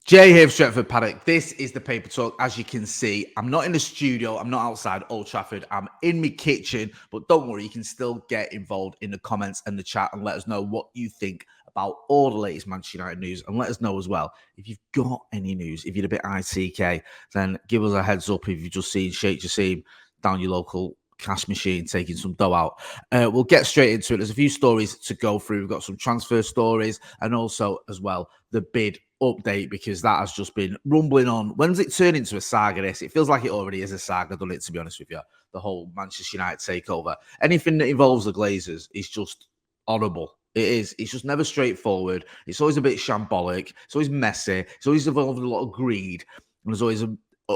Jay here for Stretford, Paddock. This is the Paper Talk. As you can see, I'm not in the studio. I'm not outside Old Trafford. I'm in my kitchen. But don't worry, you can still get involved in the comments and the chat and let us know what you think about all the latest Manchester United news. And let us know as well, if you've got any news, if you're a bit ITK, then give us a heads up if you've just seen Sheikh Jassim down your local cash machine taking some dough out. We'll get straight into it. There's a few stories to go through. We've got some transfer stories and also as well the bid update, because that has just been rumbling on. When does it turn into a saga? This, it feels like it already is a saga, doesn't it, to be honest with you? The whole Manchester United takeover, anything that involves the Glazers is just horrible. It is. It's just never straightforward. It's always a bit shambolic. It's always messy. It's always involved in a lot of greed, and there's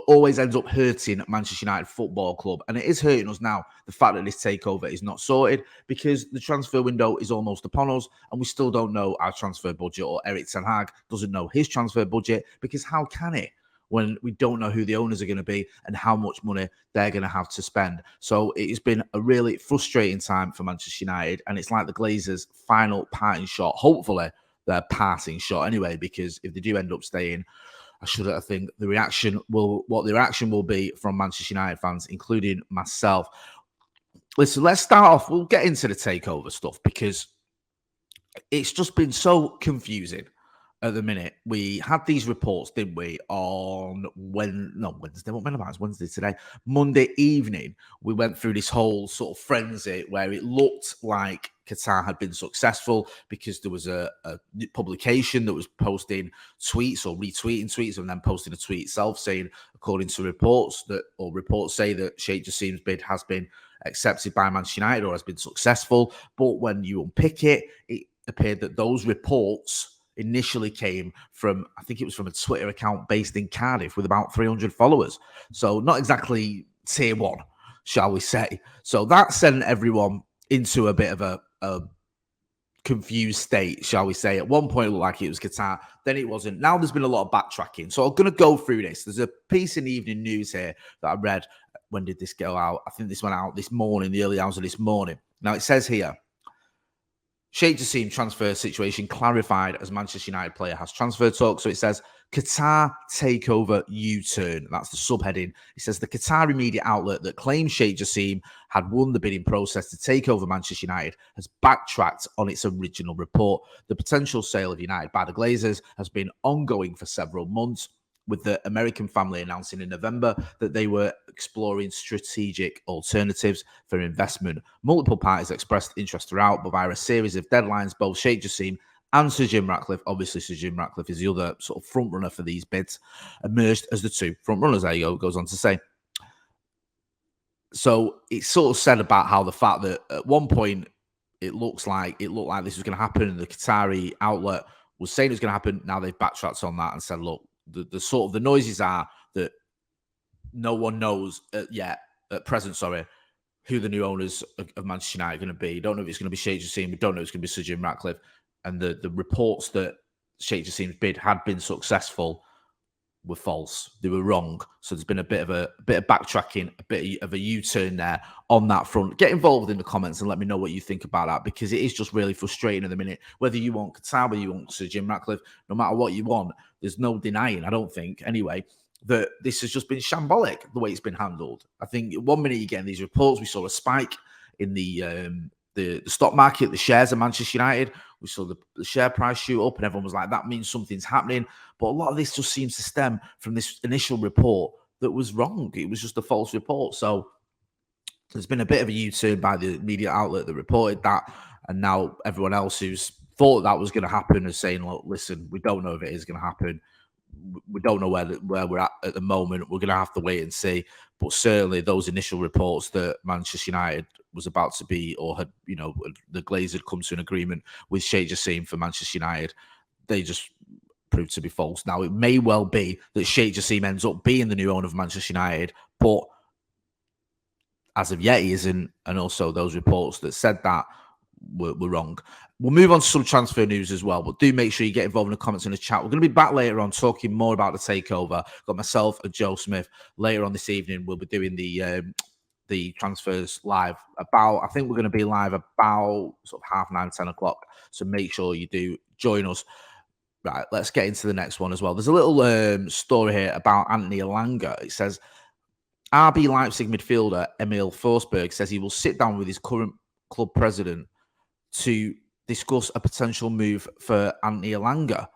always ends up hurting Manchester United Football Club. And it is hurting us now, the fact that this takeover is not sorted, because the transfer window is almost upon us and we still don't know our transfer budget, or Erik ten Hag doesn't know his transfer budget, because how can he when we don't know who the owners are going to be and how much money they're going to have to spend? So it has been a really frustrating time for Manchester United, and it's like the Glazers' final parting shot. Hopefully their parting shot anyway, because if they do end up staying, I think what the reaction will be from Manchester United fans, including myself. Listen, let's start off. We'll get into the takeover stuff because it's just been so confusing at the minute. We had these reports, didn't we, on Wednesday. What about it's Wednesday today? Monday evening, we went through this whole sort of frenzy where it looked like Qatar had been successful because there was a publication that was posting tweets or retweeting tweets and then posting a tweet itself saying, according to reports say that Sheikh Jassim's bid has been accepted by Manchester United or has been successful. But when you unpick it, it appeared that those reports initially came from, I think it was from a Twitter account based in Cardiff with about 300 followers. So not exactly tier one, shall we say. So that sent everyone into a bit of a confused state, shall we say. At one point, it looked like it was Qatar, then it wasn't. Now there's been a lot of backtracking. So I'm going to go through this. There's a piece in the evening news here that I read. When did this go out? I think this went out this morning, the early hours of this morning. Now it says here, Sheikh Jassim transfer situation clarified as Manchester United player has transfer talk. So it says Qatar Takeover U-turn. That's the subheading. It says the Qatari media outlet that claims Sheikh Jassim had won the bidding process to take over Manchester United has backtracked on its original report. The potential sale of United by the Glazers has been ongoing for several months, with the American family announcing in November that they were exploring strategic alternatives for investment. Multiple parties expressed interest throughout, but via a series of deadlines, both Sheikh Jassim and Sir Jim Ratcliffe, obviously Sir Jim Ratcliffe is the other sort of front runner for these bids, emerged as the two front runners. There you go, goes on to say. So it's sort of said about how the fact that at one point it looked like this was going to happen, and the Qatari outlet was saying it was going to happen. Now they've backtracked on that and said, look, the sort of the noises are that no one knows yet at present, who the new owners of Manchester United are going to be. Don't know if it's going to be Sheikh Jassim. We don't know if it's going to be Sir Jim Ratcliffe. And the reports that Sheikh Jassim's bid had been successful were false. They were wrong. So there's been a bit of backtracking, a bit of a U-turn there on that front. Get involved in the comments and let me know what you think about that, because it is just really frustrating at the minute. Whether you want Qatar, whether you want Sir Jim Ratcliffe, no matter what you want, there's no denying, I don't think, anyway, that this has just been shambolic, the way it's been handled. I think 1 minute you're getting these reports. We saw a spike in the stock market, the shares of Manchester United. We saw the share price shoot up and everyone was like, that means something's happening. But a lot of this just seems to stem from this initial report that was wrong. It was just a false report. So there's been a bit of a U-turn by the media outlet that reported that. And now everyone else who's thought that was going to happen is saying, look, listen, we don't know if it is going to happen. We don't know where we're at the moment. We're going to have to wait and see. But certainly those initial reports that Manchester United was about to be, or had, the Glazers had come to an agreement with Sheikh Jassim for Manchester United, they just proved to be false. Now, it may well be that Sheikh Jassim ends up being the new owner of Manchester United, but as of yet he isn't. And also those reports that said that were wrong. We'll move on to some transfer news as well, but do make sure you get involved in the comments in the chat. We're going to be back later on talking more about the takeover. Got myself and Joe Smith later on this evening. We'll be doing the transfers live I think we're going to be live about sort of 9:30, 10 o'clock. So make sure you do join us. Right, let's get into the next one as well. There's a little story here about Anthony Elanga. It says RB Leipzig midfielder Emil Forsberg says he will sit down with his current club president to discuss a potential move for Anthony Elanga.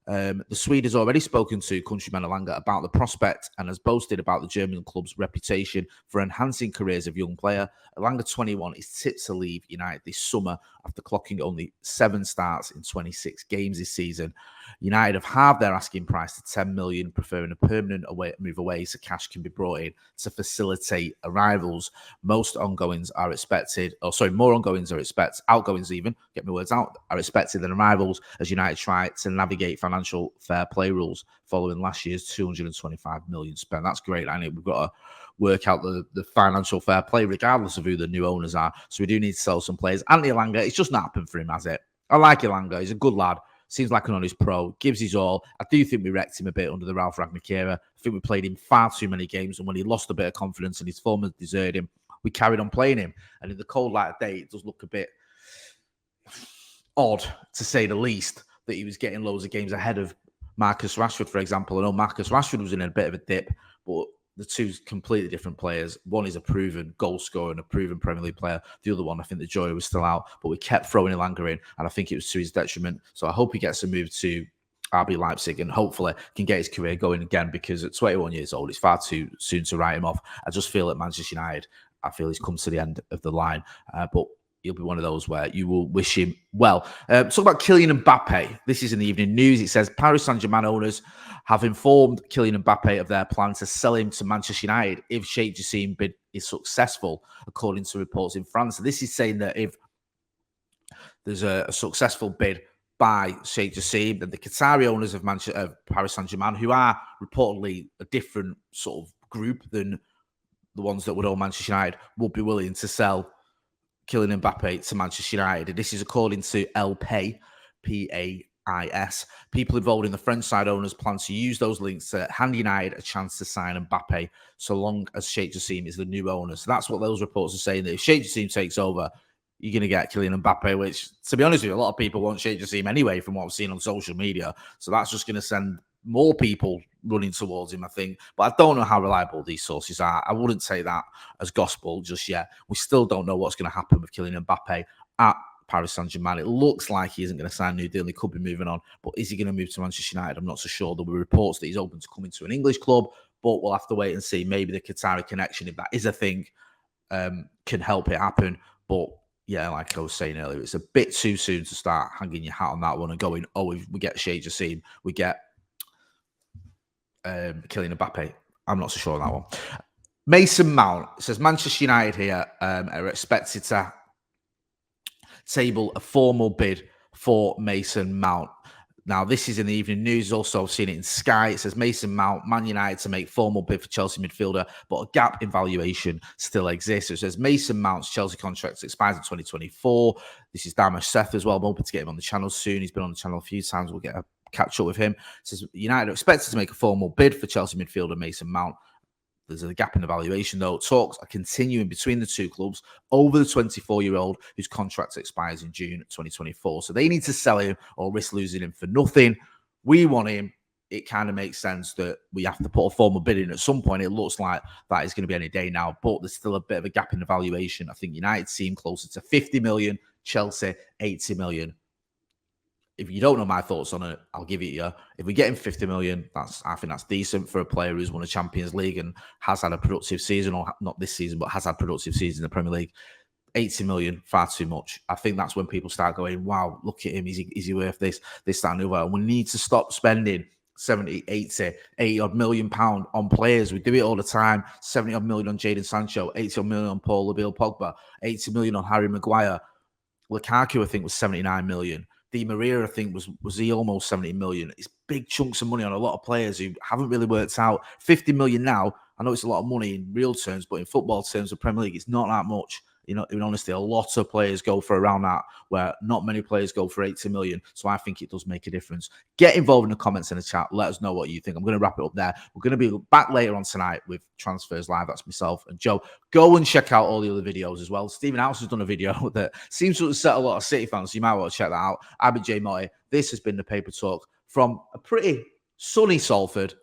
The Swede has already spoken to countryman Elanga about the prospect and has boasted about the German club's reputation for enhancing careers of young player. Elanga, 21, is tipped to leave United this summer after clocking only 7 starts in 26 games this season. United have halved their asking price to 10 million, preferring a permanent move away so cash can be brought in to facilitate arrivals. More ongoings are expected, outgoings even, get my words out, are expected than arrivals as United try to navigate financial fair play rules following last year's 225 million spend. That's great. I think we've got to work out the financial fair play regardless of who the new owners are. So we do need to sell some players. Anthony Elanga, it's just not happened for him, has it? I like Elanga. He's a good lad. Seems like an honest pro. Gives his all. I do think we wrecked him a bit under the Ralph Rangnick era. I think we played him far too many games, and when he lost a bit of confidence and his form had deserted him, we carried on playing him. And in the cold light of day, it does look a bit odd, to say the least, that he was getting loads of games ahead of Marcus Rashford, for example. I know Marcus Rashford was in a bit of a dip, but the two completely different players. One is a proven goal scorer and a proven Premier League player. The other one, I think the joy was still out, but we kept throwing Elanga in, and I think it was to his detriment. So I hope he gets a move to RB Leipzig and hopefully can get his career going again, because at 21 years old, it's far too soon to write him off. I just feel at Manchester United, I feel he's come to the end of the line, but he'll be one of those where you will wish him well. Talk about Kylian Mbappe. This is in the Evening News. It says Paris Saint-Germain owners have informed Kylian Mbappe of their plan to sell him to Manchester United if Sheikh Jassim bid is successful, according to reports in France. So this is saying that if there's a successful bid by Sheikh Jassim, then the Qatari owners of Paris Saint-Germain, who are reportedly a different sort of group than the ones that would own Manchester United, would be willing to sell Kylian Mbappe to Manchester United. This is according to El Pais, P-A-I-S. People involved in the French side owners plan to use those links to hand United a chance to sign Mbappe so long as Sheikh Jassim is the new owner. So that's what those reports are saying, that if Sheikh Jassim takes over, you're going to get Kylian Mbappe, which, to be honest with you, a lot of people want Sheikh Jassim anyway from what I've seen on social media. So that's just going to send more people running towards him, I think. But I don't know how reliable these sources are. I wouldn't take that as gospel just yet. We still don't know what's going to happen with Kylian Mbappe at Paris Saint-Germain. It looks like he isn't going to sign a new deal. He could be moving on. But is he going to move to Manchester United? I'm not so sure. There were reports that he's open to coming to an English club, but we'll have to wait and see. Maybe the Qatari connection, if that is a thing, can help it happen. But yeah, like I was saying earlier, it's a bit too soon to start hanging your hat on that one and going, oh, if we get Sheikh Jassim, we get Kylian Mbappe. I'm not so sure on that one. Mason Mount, it says Manchester United here are expected to table a formal bid for Mason Mount. Now, this is in the Evening News. Also, I've seen it in Sky. It says Mason Mount, Man United to make formal bid for Chelsea midfielder, but a gap in valuation still exists. It says Mason Mount's Chelsea contract expires in 2024. This is Dharmesh Seth as well. I'm hoping to get him on the channel soon. He's been on the channel a few times. We'll get a catch up with him. It says United are expected to make a formal bid for Chelsea midfielder Mason Mount. There's a gap in the valuation, though. Talks are continuing between the two clubs over the 24-year-old whose contract expires in June 2024. So they need to sell him or risk losing him for nothing. We want him. It kind of makes sense that we have to put a formal bid in at some point. It looks like that is going to be any day now, but there's still a bit of a gap in the valuation. I think United seem closer to 50 million, Chelsea 80 million. If you don't know my thoughts on it, I'll give it you. If we get him 50 million, I think that's decent for a player who's won a Champions League and has had a productive season, or not this season, but has had productive season in the Premier League. 80 million, far too much. I think that's when people start going, wow, look at him. Is he worth this, that, and the other? And we need to stop spending 70, 80 odd million pound on players. We do it all the time. 70 odd million on Jadon Sancho, 80 odd million on Paul Labille Pogba, 80 million on Harry Maguire. Lukaku, I think, was 79 million. Di Maria, I think, was he almost 70 million. It's big chunks of money on a lot of players who haven't really worked out. 50 million now, I know it's a lot of money in real terms, but in football terms of Premier League, it's not that much. You know, in honesty, a lot of players go for around that, where not many players go for 80 million. So I think it does make a difference. Get involved in the comments in the chat. Let us know what you think. I'm going to wrap it up there. We're going to be back later on tonight with Transfers Live. That's myself and Joe. Go and check out all the other videos as well. Stephen House has done a video that seems to have set a lot of City fans. So you might want to check that out. I've been Jay Motti. This has been the Paper Talk from a pretty sunny Salford